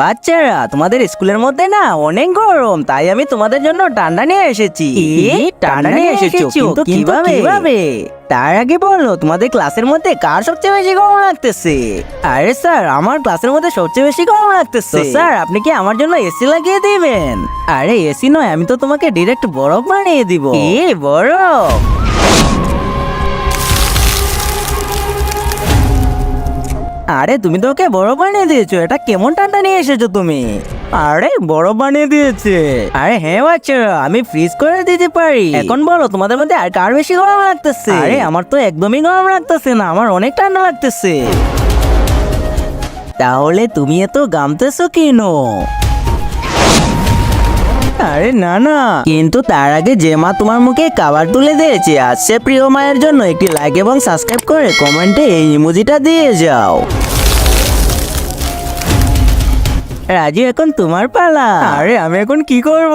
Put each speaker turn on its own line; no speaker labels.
বাচ্চারা, তোমাদের স্কুলের মধ্যে না অনেক গরম, তাই আমি তোমাদের জন্য ঠান্ডা নিয়ে এসেছি। ঠান্ডা নিয়ে এসেছো? কিন্তু কিভাবে? তার আগে বলো, তোমাদের ক্লাসের মধ্যে কার সবচেয়ে বেশি গরম লাগতেছে? আরে স্যার, আমার ক্লাসের মধ্যে সবচেয়ে বেশি গরম লাগতেছে। স্যার, আপনি কি আমার জন্য এসি লাগিয়ে দিবেন? আরে এসি নয়, আমি তো তোমাকে ডিরেক্ট বরফ বানিয়ে দিব। বরফ? আরে তুমি তো ওকে বরফ বানিয়ে দিয়েছো, এটা কেমন ঠান্ডা নিয়ে এসেছো তুমি? আরে বরফ বানিয়ে দিয়েছে? আরে হ্যাঁ বাচ্চারা, আমি ফ্রিজ করে দিতে পারি। এখন বলো, তোমাদের মধ্যে আর কার বেশি গরম লাগতেছে? আরে আমার তো একদমই গরম লাগতেছে না, আমার অনেক ঠান্ডা লাগতেছে। তাহলে তুমি এত গামতেছো কেন? আরে না না, কিন্তু তার আগে যে মা তোমার মুখে খাবার তুলে দিয়েছে, আজ সে প্রিয় মায়ের জন্য একটি লাইক এবং সাবস্ক্রাইব করে কমেন্টে এই ইমোজিটা দিয়ে যাও। রাজু, এখন তোমার পালা। আরে আমি এখন কি করব?